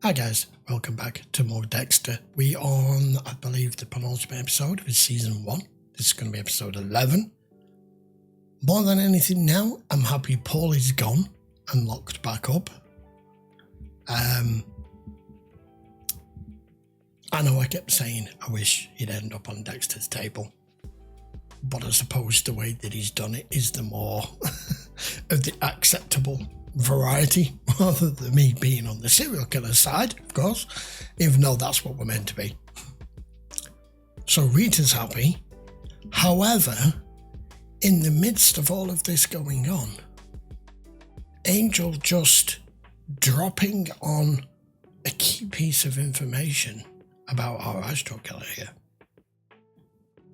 Hi guys, welcome back to more Dexter. We are on, I believe, the penultimate episode of season 1. This is going to be episode 11. More than anything now, I'm happy Paul is gone and locked back up. I know I kept saying I wish he'd end up on Dexter's table, but I suppose the way that he's done it is the more of the acceptable variety, rather than me being on the serial killer side, of course, even though that's what we're meant to be. So Rita's happy. However, in the midst of all of this going on, Angel just dropping on a key piece of information about our astro killer here.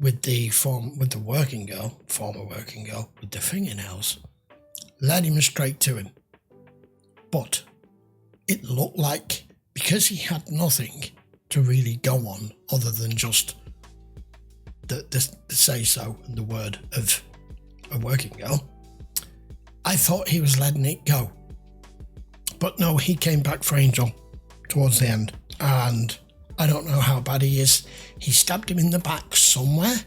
With the working girl, former working girl, with the fingernails, led him straight to him. But it looked like, because he had nothing to really go on other than just the say-so and the word of a working girl, I thought he was letting it go. But no, he came back for Angel towards the end, and I don't know how bad he is. He stabbed him in the back somewhere,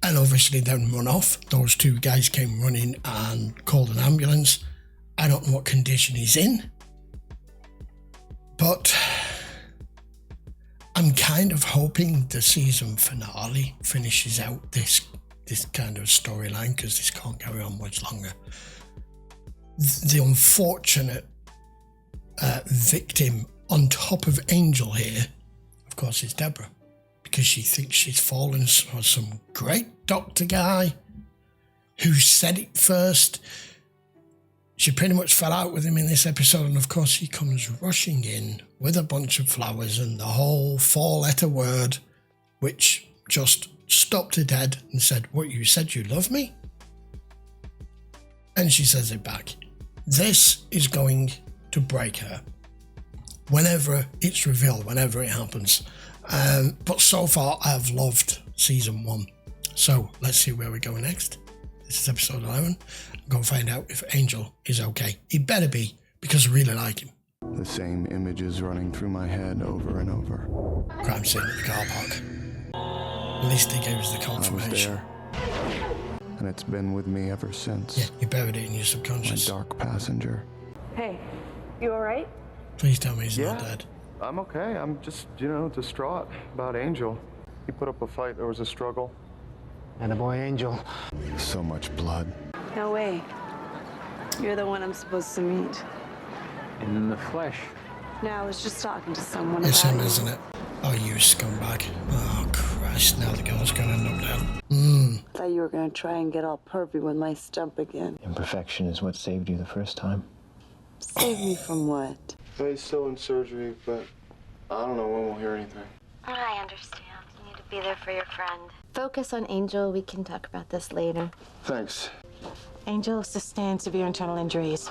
and obviously then run off. Those two guys came running and called an ambulance. I don't know what condition he's in, but I'm kind of hoping the season finale finishes out this kind of storyline, because this can't carry on much longer. The unfortunate victim on top of Angel here, of course, is Deborah, because she thinks she's fallen for some great doctor guy who said it first. She pretty much fell out with him in this episode, and of course he comes rushing in with a bunch of flowers and the whole 4-letter word, which just stopped her dead and said, "What, you said you love me?" And she says it back. This is going to break her whenever it's revealed, whenever it happens. But so far I have loved season 1. So let's see where we go next. This is episode 11. Go find out if Angel is okay. He better be, because I really like him. The same images running through my head over and over. Crime scene at the car park. At least they gave us the confirmation. I was there, and it's been with me ever since. Yeah, you buried it in your subconscious. My dark passenger. Hey, you alright? Please tell me he's not dead. I'm okay. I'm just, distraught about Angel. He put up a fight. There was a struggle. And a boy, Angel. So much blood. No way. You're the one I'm supposed to meet. In the flesh. No, I was just talking to someone It's about him, you. isn't it? Oh, you scumbag. Oh, Christ. Now the girl's going to end up down. Thought you were gonna try and get all pervy with my stump again. Imperfection is what saved you the first time. Save me from what? He's still in surgery, but I don't know when we'll hear anything. I understand. You need to be there for your friend. Focus on Angel. We can talk about this later. Thanks. Angel sustained severe internal injuries.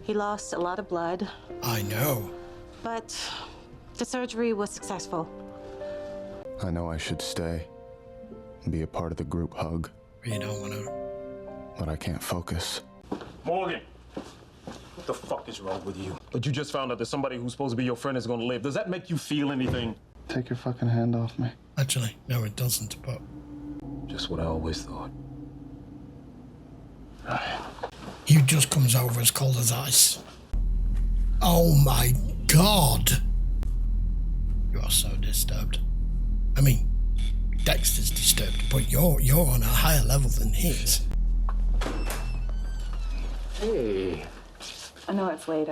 He lost a lot of blood, I know. but the surgery was successful. I know I should stay and be a part of the group hug, You don't want to. but I can't focus. Morgan, what the fuck is wrong with you? But you just found out that somebody who's supposed to be your friend is gonna live. Does that make you feel anything? Take your fucking hand off me. Actually, no, it doesn't, but Just what I always thought. he just comes over as cold as ice. Oh my God. You are so disturbed. I mean, Dexter's disturbed, but you're on a higher level than he is. Hey. I know it's late.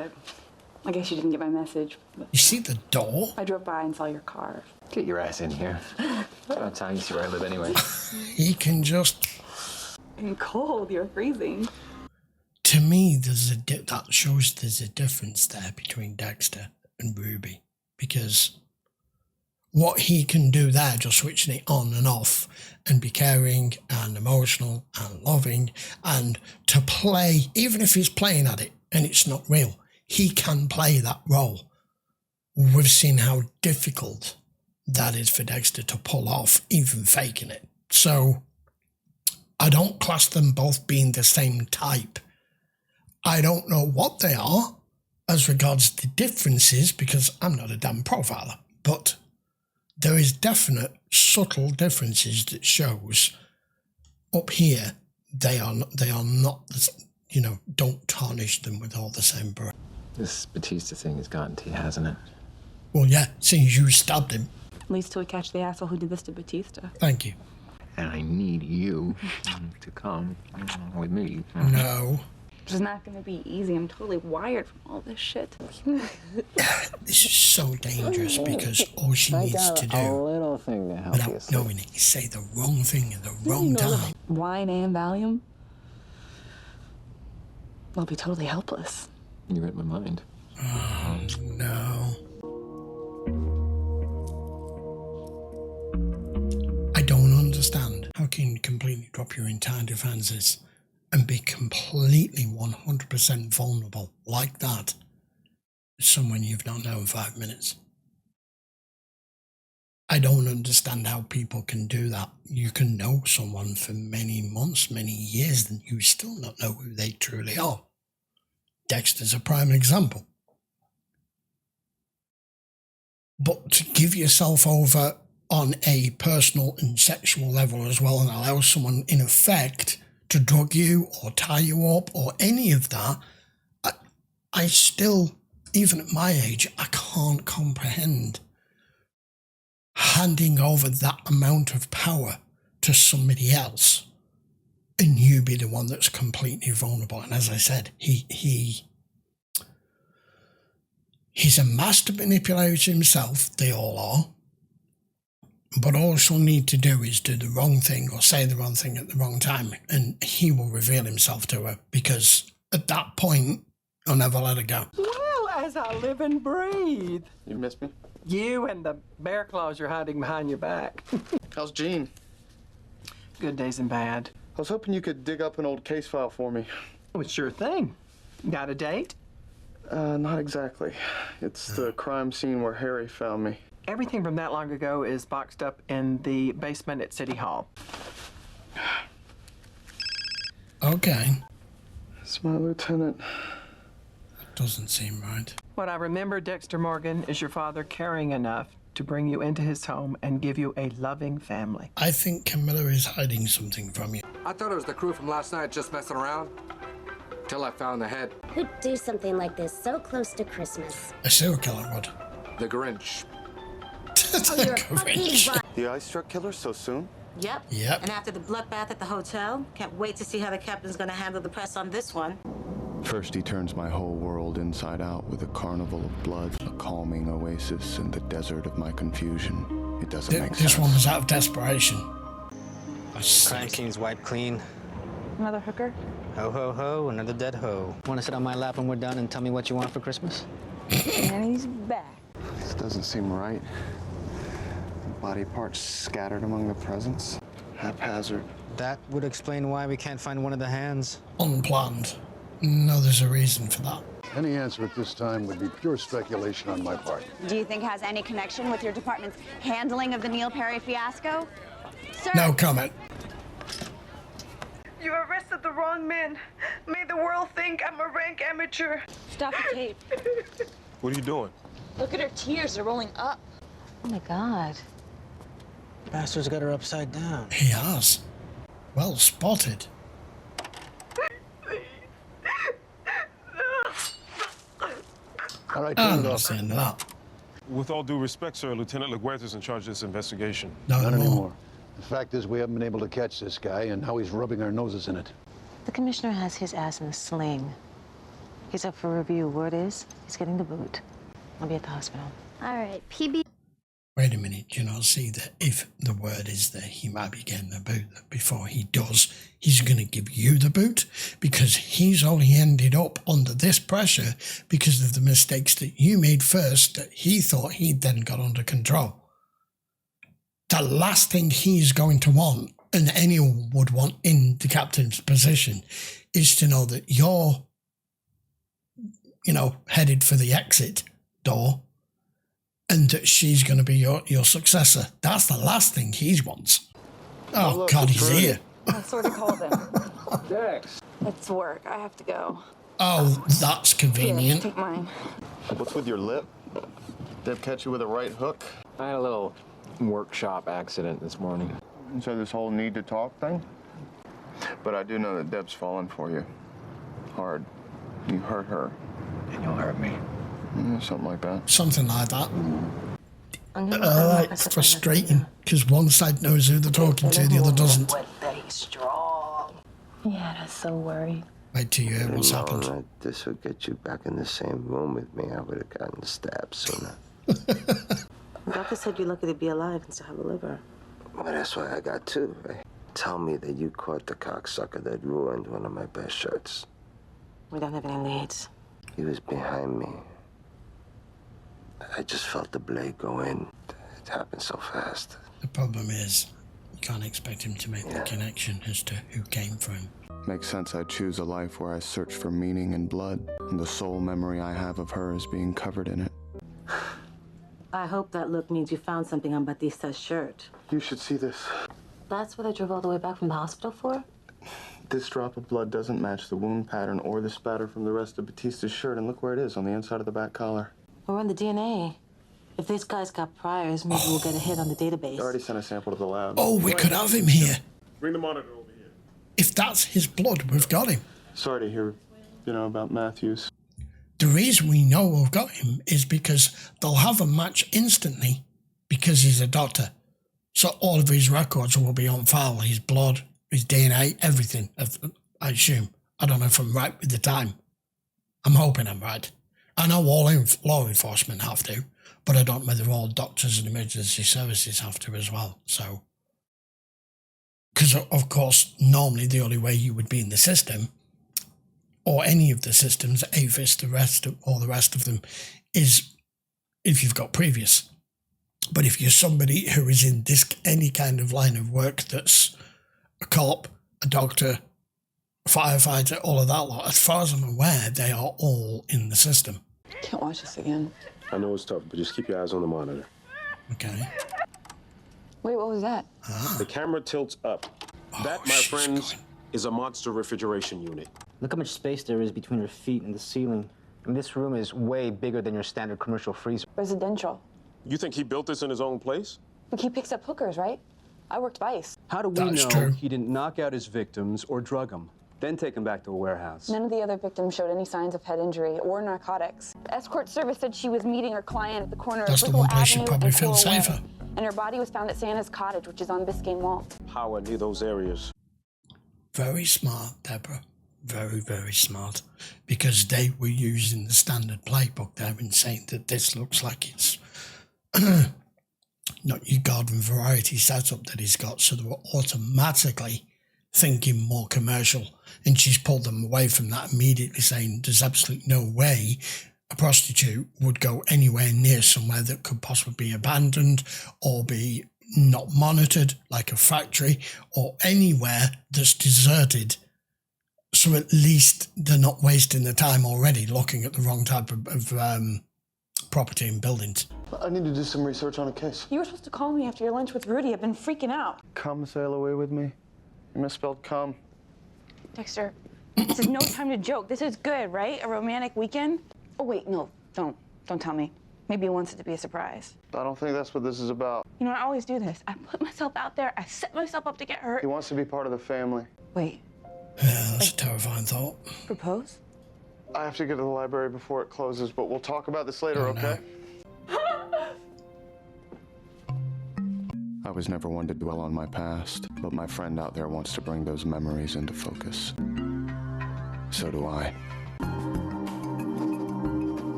I guess you didn't get my message. But You see the door? I drove by and saw your car. Get your ass in here. About time you see where I live anyway. He can just... And cold, you're freezing. To me, that shows there's a difference there between Dexter and Ruby, because what he can do there, just switching it on and off and be caring and emotional and loving and to play, even if he's playing at it and it's not real, he can play that role. We've seen how difficult that is for Dexter to pull off, even faking it. So I don't class them both being the same type. I don't know what they are, as regards the differences, because I'm not a damn profiler, but there is definite subtle differences that shows up here they are not, you know, don't tarnish them with all the same brush. This Batista thing has gotten to you, hasn't it? Well, yeah, since you stabbed him. At least till we catch the asshole who did this to Batista. Thank you. And I need you to come with me. No. It's not gonna be easy. I'm totally wired from all this shit. This is so dangerous because all she needs to A do, little thing to help you without sleep. knowing it, is say the wrong thing at the wrong time. Wine and Valium? We'll be totally helpless. You read my mind. Oh, no. I don't understand. How can you completely drop your entire defenses and be completely 100% vulnerable like that to someone you've not known 5 minutes? I don't understand how people can do that. You can know someone for many months, many years, and you still not know who they truly are. Dexter's a prime example. But to give yourself over on a personal and sexual level as well and allow someone in effect to drug you or tie you up or any of that, I still, even at my age, I can't comprehend handing over that amount of power to somebody else and you be the one that's completely vulnerable. And as I said, he's a master manipulator himself, they all are. But all she'll need to do is do the wrong thing or say the wrong thing at the wrong time, and he will reveal himself to her, because at that point, he'll never let her go. Well, as I live and breathe. You miss me? You and the bear claws you're hiding behind your back. How's Jean? Good days and bad. I was hoping you could dig up an old case file for me. Oh, it's sure thing. Got a date? Not exactly. It's the crime scene where Harry found me. Everything from that long ago is boxed up in the basement at City Hall. Okay. It's my lieutenant. That doesn't seem right. What I remember, Dexter Morgan, is your father caring enough to bring you into his home and give you a loving family. I think Camilla is hiding something from you. I thought it was the crew from last night just messing around. Till I found the head. Who'd do something like this so close to Christmas? A serial killer would. The Grinch. You're fucking right. The eye struck killer so soon? Yep. Yep. And after the bloodbath at the hotel, can't wait to see how the captain's gonna handle the press on this one. First, he turns my whole world inside out with a carnival of blood, a calming oasis in the desert of my confusion. It doesn't make sense. This one was out of desperation. Crime scene's wiped clean. Another hooker? Ho, ho, ho, another dead hoe. Want to sit on my lap when we're done and tell me what you want for Christmas? And he's back. This doesn't seem right. Body parts scattered among the presents. Haphazard. That would explain why we can't find one of the hands. Unplanned. No, there's a reason for that. Any answer at this time would be pure speculation on my part. Do you think has any connection with your department's handling of the Neil Perry fiasco? Sir? No comment. You arrested the wrong man. May the world think I'm a rank amateur. Stop the tape. What are you doing? Look at her tears, they're rolling up. Oh my God. Bastard's got her upside down. He has. Well spotted. All right, I'm not saying that. With all due respect, sir, Lieutenant LaGuerta's in charge of this investigation. No, Not anymore. The fact is, we haven't been able to catch this guy, and now he's rubbing our noses in it. The commissioner has his ass in a sling. He's up for review. Word is, he's getting the boot. I'll be at the hospital. All right, PB. Wait a minute, do you not see that if the word is that he might be getting the boot, that before he does, he's going to give you the boot? Because he's only ended up under this pressure because of the mistakes that you made first that he thought he'd then got under control. The last thing he's going to want, and anyone would want in the captain's position, is to know that you're, headed for the exit door and that she's going to be your successor. That's the last thing he wants. Oh, look, God, it's he's ready. here. I sort of called him. Dex. It's work. I have to go. Oh, that's convenient. Here, take mine. What's with your lip? Deb catch you with a right hook? I had a little workshop accident this morning. So this whole need to talk thing? But I do know that Deb's fallen for you. Hard. You hurt her. And you'll hurt me. Something like that. Something like that. It's frustrating because one side knows who they're talking to, the other doesn't. Yeah, that's so worried. Wait till you hear what's happened. That this would get you back in the same room with me, I would have gotten stabbed sooner. The doctor said you're lucky to be alive and still have a liver. Well, that's why I got two, right? Tell me that you caught the cocksucker that ruined one of my best shirts. We don't have any leads. He was behind me. I just felt the blade go in. It happened so fast. The problem is, you can't expect him to make the connection as to who came for him. Makes sense I'd choose a life where I search for meaning in blood, and the sole memory I have of her is being covered in it. I hope that look means you found something on Batista's shirt. You should see this. That's what I drove all the way back from the hospital for? This drop of blood doesn't match the wound pattern or the spatter from the rest of Batista's shirt, and look where it is, on the inside of the back collar. Or on the DNA. If this guy's got priors, maybe we'll get a hit on the database. I already sent a sample to the lab. Oh, we could have him here. Bring the monitor over here. If that's his blood, we've got him. Sorry to hear, about Matthews. The reason we know we've got him is because they'll have a match instantly because he's a doctor. So all of his records will be on file, his blood, his DNA, everything, I assume. I don't know if I'm right with the time. I'm hoping I'm right. I know all law enforcement have to, but I don't know whether all doctors and emergency services have to as well. So, because of course, normally the only way you would be in the system, or any of the systems, AFIS, the rest of them, is if you've got previous. But if you're somebody who is in any kind of line of work that's a cop, a doctor, a firefighter, all of that lot, as far as I'm aware, they are all in the system. Can't watch this again. I know it's tough, but just keep your eyes on the monitor. Okay. Wait, what was that? The camera tilts up. That, my friends, is a monster refrigeration unit. Look how much space there is between her feet and the ceiling. I mean, this room is way bigger than your standard commercial freezer. Residential. You think he built this in his own place? But he picks up hookers, right? I worked vice. How do we know he didn't knock out his victims or drug them, then take them back to a warehouse? None of the other victims showed any signs of head injury or narcotics. The escort service said she was meeting her client at the corner of Brickell Avenue and Coral Way, and her body was found at Santa's cottage, which is on Biscayne Wall. Power near those areas. Very smart, Deborah. Very, very smart. Because they were using the standard playbook there and saying that this looks like it's not your garden variety setup that he's got. So they were automatically thinking more commercial. And she's pulled them away from that immediately, saying there's absolutely no way a prostitute would go anywhere near somewhere that could possibly be abandoned or be not monitored, like a factory, or anywhere that's deserted. So at least they're not wasting their time already looking at the wrong type of property and buildings. I need to do some research on a case. You were supposed to call me after your lunch with Rudy. I've been freaking out. Come sail away with me. You misspelled come. Dexter, this is no time to joke. This is good, right? A romantic weekend? Oh, wait, no, don't tell me. Maybe he wants it to be a surprise. I don't think that's what this is about. You know, I always do this. I put myself out there. I set myself up to get hurt. He wants to be part of the family. Wait. Yeah, that's a terrifying thought. Propose? I have to get to the library before it closes, but we'll talk about this later, okay? I was never one to dwell on my past, but my friend out there wants to bring those memories into focus. So do I.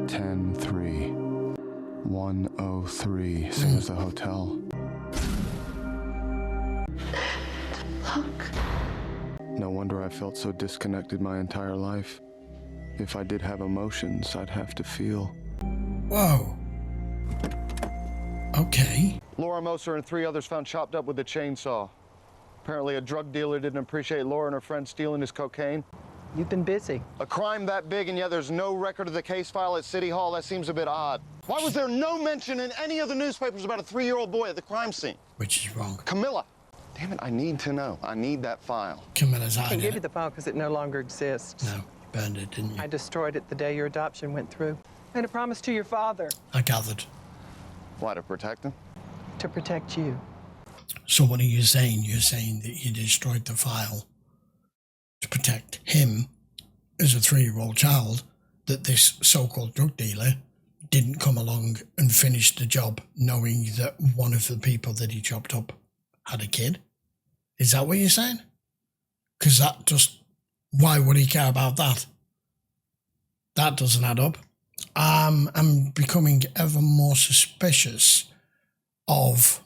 10-3. 103, same as the hotel. Look. No wonder I felt so disconnected my entire life. If I did have emotions, I'd have to feel. Whoa. Okay. Laura Moser and 3 others found chopped up with a chainsaw. Apparently a drug dealer didn't appreciate Laura and her friend stealing his cocaine. You've been busy. A crime that big and yet there's no record of the case file at City Hall. That seems a bit odd. Why was there no mention in any of the newspapers about a 3-year-old boy at the crime scene? Which is wrong. Camilla. Damn it, I need to know. I need that file. Camilla's I hiding can give it. you the file because it no longer exists. No. Burned it, didn't you? I destroyed it the day your adoption went through. Made a promise to your father. I gathered. Why, to protect him? To protect you. So what are you saying? You're saying that you destroyed the file to protect him as a 3-year-old child, that this so-called drug dealer didn't come along and finish the job knowing that one of the people that he chopped up had a kid? Is that what you're saying? Because that just... Why would he care about that? That doesn't add up. I'm becoming ever more suspicious of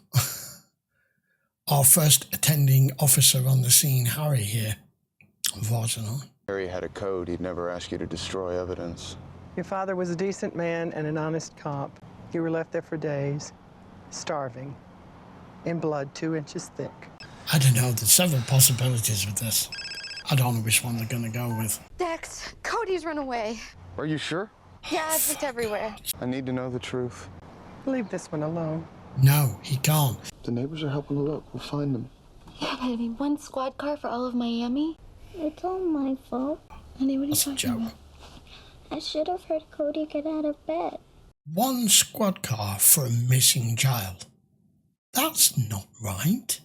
our first attending officer on the scene, Harry, here. Unfortunately. Harry had a code. He'd never ask you to destroy evidence. Your father was a decent man and an honest cop. You were left there for days, starving, in blood 2 inches thick. I don't know. There's several possibilities with this. I don't know which one they're going to go with. Dex, Cody's run away. Are you sure? Yeah, I've looked everywhere. I need to know the truth. Leave this one alone. No, he can't. The neighbors are helping to look. We'll find them. Yeah, but I mean, 1 squad car for all of Miami? It's all my fault. Honey, what are you That's a talking joke. about? I should have heard Cody get out of bed. 1 squad car for a missing child. That's not right.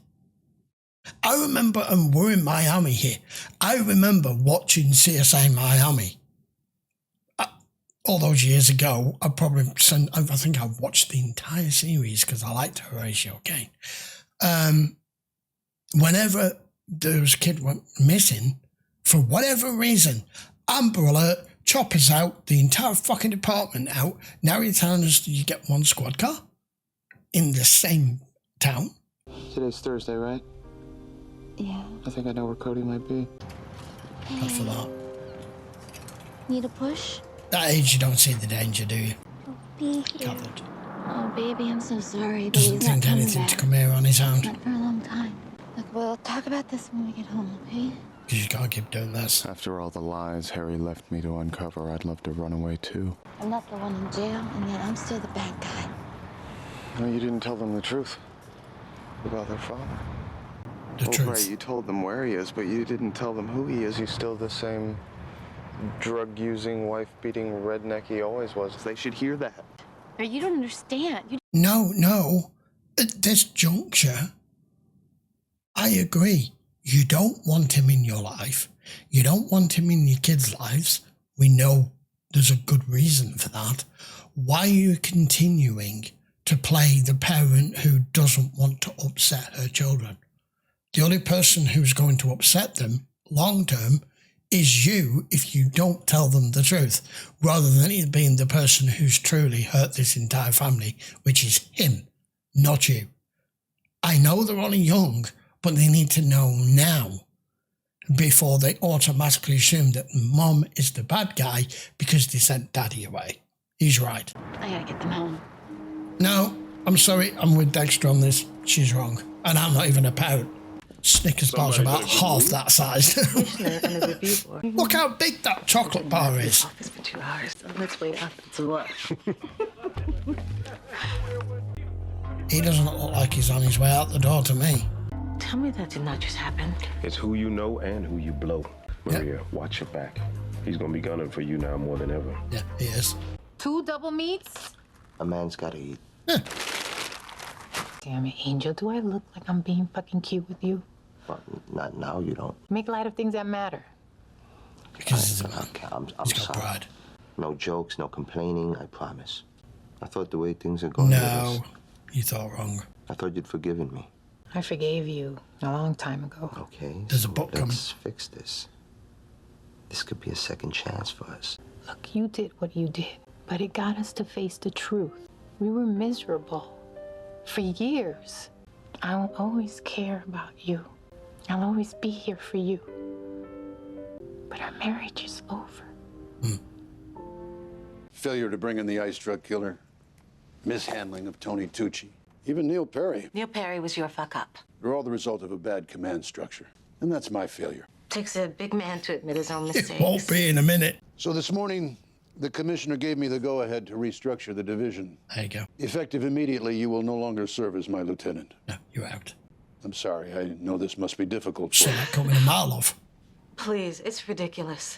I remember, and we're in Miami here, I remember watching CSI Miami. All those years ago, I think I watched the entire series because I liked Horatio Kane. Whenever those kid went missing, for whatever reason, Amber Alert, choppers out, the entire fucking department out. Now you're telling us that you get 1 squad car in the same town? Today's Thursday, right? Yeah. I think I know where Cody might be. Not for that. Need a push? That age, you don't see the danger, do you? Be here. Gathered. Oh, baby, I'm so sorry. Doesn't Baby's not think coming anything back. to come here on his own. Not for a long time. Look, we'll talk about this when we get home, okay? Because you can't keep doing this. After all the lies Harry left me to uncover, I'd love to run away too. I'm not the one in jail, and yet I'm still the bad guy. No, you didn't tell them the truth about their father. The truth. Right, you told them where he is, but you didn't tell them who he is. He's still the same drug-using, wife-beating redneck he always was. They should hear that. Or you don't understand. No. At this juncture, I agree. You don't want him in your life. You don't want him in your kids' lives. We know there's a good reason for that. Why are you continuing to play the parent who doesn't want to upset her children? The only person who's going to upset them long-term is you if you don't tell them the truth, rather than it being the person who's truly hurt this entire family, which is him, not you. I know they're only young, but they need to know now before they automatically assume that mom is the bad guy because they sent daddy away. He's right. I gotta get them home. No, I'm sorry, I'm with Dexter on this. She's wrong. And I'm not even a parent. Snickers bar's about half that size. Look how big that chocolate bar is. For 2 hours. Let's wait out to what? He doesn't look like he's on his way out the door to me. Tell me that did not just happen. It's who you know and who you blow. Maria, watch your back. He's gonna be gunning for you now more than ever. Yeah, he is. 2 double meats? A man's gotta eat. Damn it, Angel. Do I look like I'm being fucking cute with you? Well, not now, you don't. Make light of things that matter. Because he's a man. I'm He's got sorry. pride. No jokes, no complaining, I promise. I thought the way things are going... No, you thought wrong. I thought you'd forgiven me. I forgave you a long time ago. Okay, There's a book coming. Let's fix this. This could be a second chance for us. Look, you did what you did, but it got us to face the truth. We were miserable for years. I will always care about you. I'll always be here for you. But our marriage is over. Failure to bring in the ice drug killer. Mishandling of Tony Tucci. Even Neil Perry. Neil Perry was your fuck up. They're all the result of a bad command structure. And that's my failure. Takes a big man to admit his own mistakes. It won't be in a minute. So this morning, the commissioner gave me the go-ahead to restructure the division. There you go. Effective immediately, you will no longer serve as my lieutenant. No, you're out. I'm sorry. I know this must be difficult for So you. that coming a mile off. Please, it's ridiculous.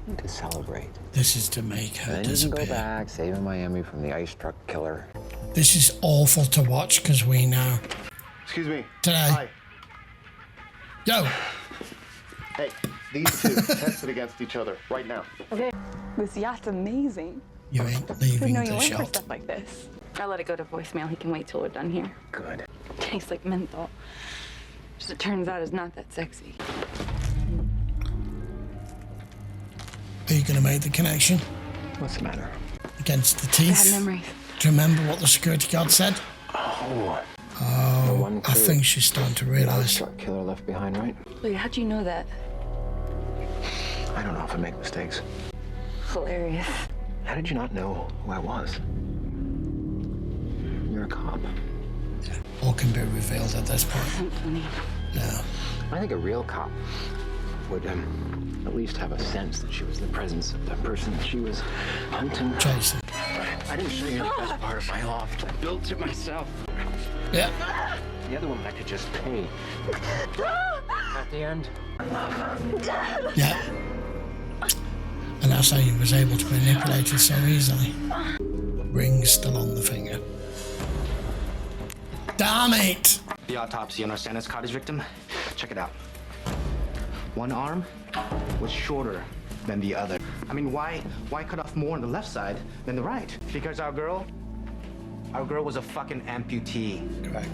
To celebrate. This is to make her Then disappear. you can go back, saving Miami from the ice truck killer. This is awful to watch because we know. Excuse me. Today. Hi. Yo. Hey, these two tested against each other right now. Okay. This yacht's amazing. You ain't I leaving didn't know the you went for shop. stuff like this. I'll let it go to voicemail. He can wait till we're done here. Good. Tastes like menthol. As it turns out, it's not that sexy. Are you going to make the connection? What's the matter? Against the teeth? Bad memories. Do you remember what the security guard said? Oh. Oh, I think she's starting to realise. Truck killer left behind, right? Wait, how'd you know that? I don't know if I make mistakes. Hilarious. How did you not know who I was? You're a cop. All can be revealed at this point. No. I think a real cop would at least have a sense that she was the presence of the person that she was hunting. Jason. I didn't show you the best part of my loft. I built it myself. Yeah. The other woman I could just pay. At the end, love. Yeah. And that's how he was able to manipulate it so easily. Ring still on the finger. Damn it! The autopsy on our Santa's cottage victim. Check it out. One arm was shorter than the other. I mean, why cut off more on the left side than the right? Because our girl was a fucking amputee. Correct.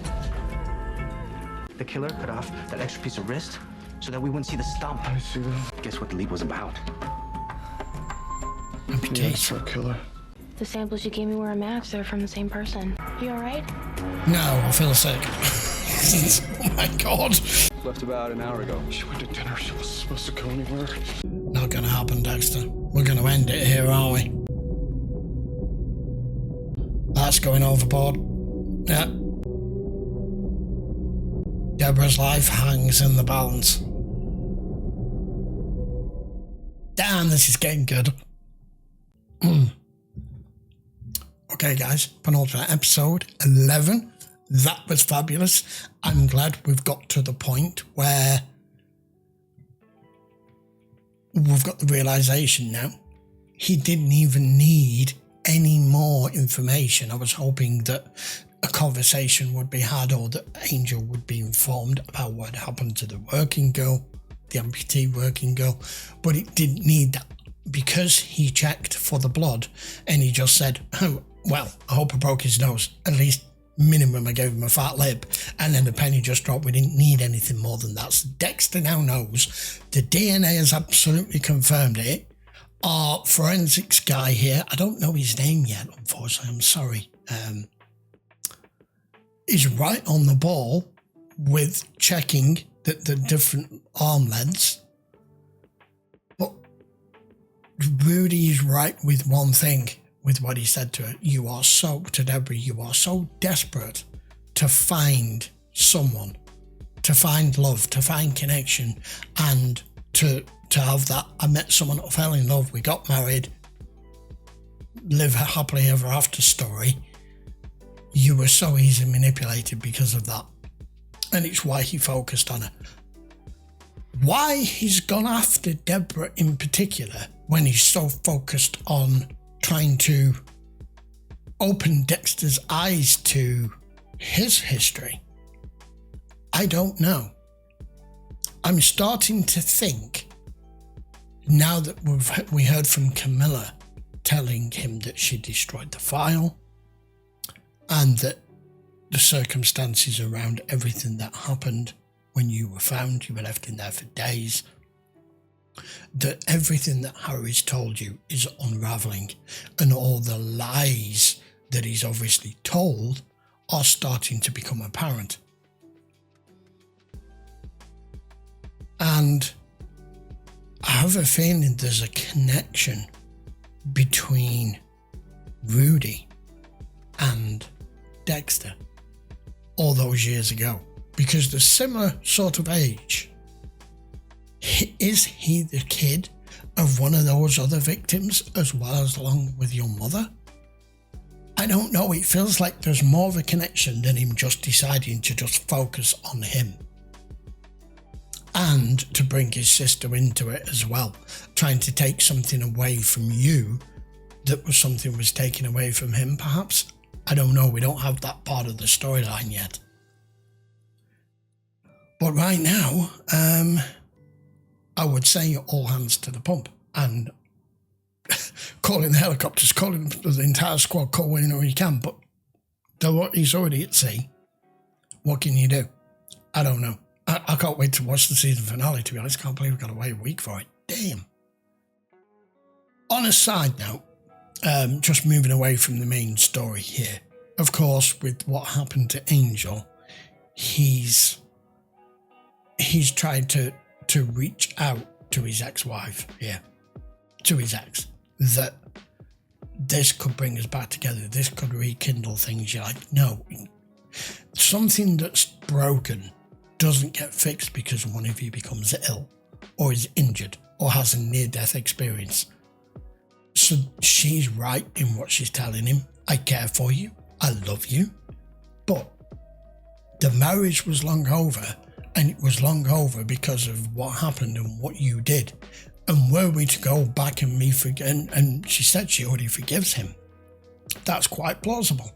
The killer cut off that extra piece of wrist so that we wouldn't see the stump. I see that. Guess what the lead was about? Amputation. Killer. The samples you gave me were a match. They're from the same person. You all right? No, I feel sick. Oh my god. Left about an hour ago. She went to dinner. She wasn't supposed to go anywhere. Not gonna happen, Dexter. We're gonna end it here, aren't we? That's going overboard. Yeah. Deborah's life hangs in the balance. Damn, this is getting good. Okay, guys, penultimate episode 11. That was fabulous. I'm glad we've got to the point where we've got the realization now. He didn't even need any more information. I was hoping that a conversation would be had or that Angel would be informed about what happened to the working girl, the amputee working girl, but it didn't need that because he checked for the blood and he just said, oh, well, I hope I broke his nose. At least minimum I gave him a fat lip, and then the penny just dropped. We didn't need anything more than that. So Dexter now knows. The DNA has absolutely confirmed it. Our forensics guy here, I don't know his name yet, unfortunately, I'm sorry, is right on the ball with checking the different arm lengths. But Rudy is right with one thing. With what he said to her, to Deborah, you are so desperate to find someone, to find love, to find connection, and to have that, I met someone, I fell in love, we got married, live a happily ever after story. You were so easily manipulated because of that. And it's why he focused on her. Why he's gone after Deborah in particular when he's so focused on trying to open Dexter's eyes to his history, I don't know. I'm starting to think, now that we heard from Camilla telling him that she destroyed the file and that the circumstances around everything that happened when you were found, you were left in there for days, that everything that Harry's told you is unraveling and all the lies that he's obviously told are starting to become apparent. And I have a feeling there's a connection between Rudy and Dexter all those years ago, because they're similar sort of age. Is he the kid of one of those other victims as well as along with your mother? I don't know. It feels like there's more of a connection than him just deciding to just focus on him. and to bring his sister into it as well, trying to take something away from you that was something was taken away from him, perhaps. I don't know. We don't have that part of the storyline yet. But right now, I would say all hands to the pump and calling the helicopters, calling the entire squad, call whenever you can. But he's already at sea. What can you do? I don't know. I can't wait to watch the season finale, to be honest. I can't believe we've got to wait a week for it. Damn. On a side note, just moving away from the main story here, of course, with what happened to Angel, he's tried to reach out to his ex-wife here, to his ex, that this could bring us back together, this could rekindle things. You're like, no, something that's broken doesn't get fixed because one of you becomes ill or is injured or has a near-death experience. So she's right in what she's telling him. I care for you, I love you, but the marriage was long over, and it was long over because of what happened and what you did. And were we to go back and and she said she already forgives him, that's quite plausible.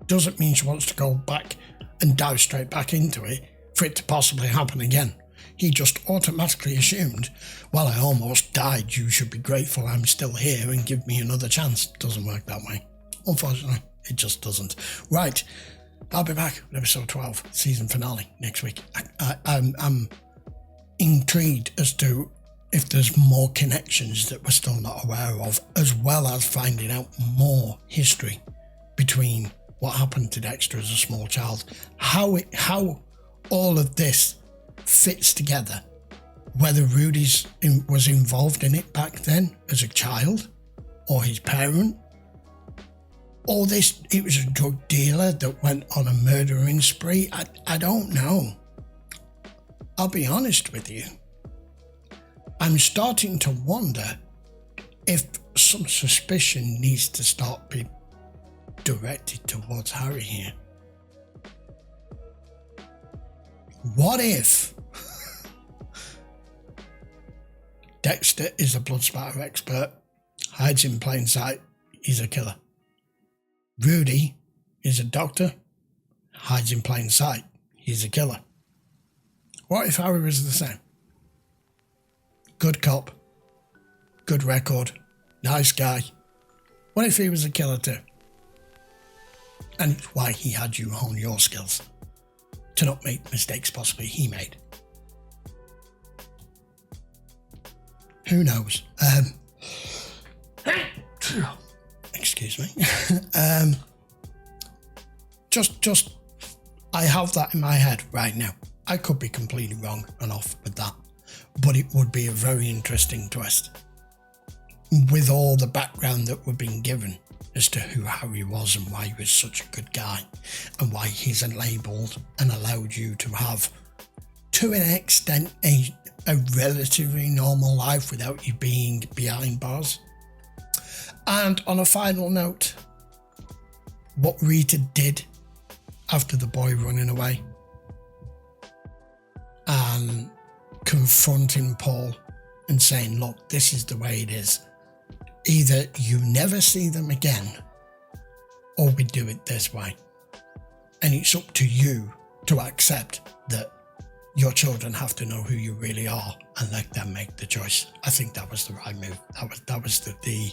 Doesn't mean she wants to go back and dive straight back into it for it to possibly happen again. He just automatically assumed, well, I almost died, you should be grateful I'm still here and give me another chance. Doesn't work that way. Unfortunately, it just doesn't. Right, I'll be back with episode 12, season finale, next week. I'm intrigued as to if there's more connections that we're still not aware of, as well as finding out more history between what happened to Dexter as a small child, how all of this fits together, whether Rudy was involved in it back then as a child, or his parent, or it was a drug dealer that went on a murdering spree. I don't know. I'll be honest with you. I'm starting to wonder if some suspicion needs to start being directed towards Harry here. What if Dexter is a blood spatter expert, hides in plain sight, he's a killer? Rudy is a doctor, hides in plain sight, he's a killer. What if Harry was the same? Good cop, good record, nice guy. What if he was a killer too? And it's why he had you hone your skills to not make mistakes possibly he made. Who knows? Excuse me. Just I have that in my head right now. I could be completely wrong and off with that, but it would be a very interesting twist with all the background that we're being given as to who Harry was and why he was such a good guy and why he's labelled and allowed you to have, to an extent, a relatively normal life without you being behind bars. And on a final note, what Rita did after the boy running away and confronting Paul and saying, look, this is the way it is. Either you never see them again or we do it this way. And it's up to you to accept that your children have to know who you really are and let them make the choice. I think that was the right move. That was the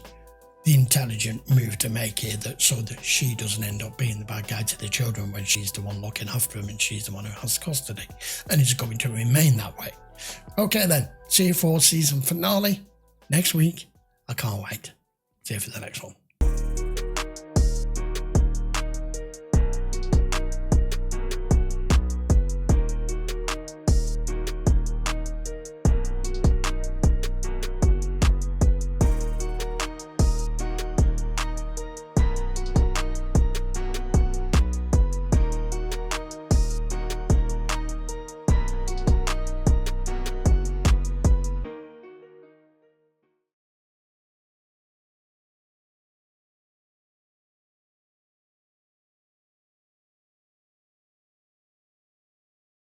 intelligent move to make here, so that she doesn't end up being the bad guy to the children when she's the one looking after them and she's the one who has custody. And it's going to remain that way. Okay then, see you for season finale next week. I can't wait. See you for the next one.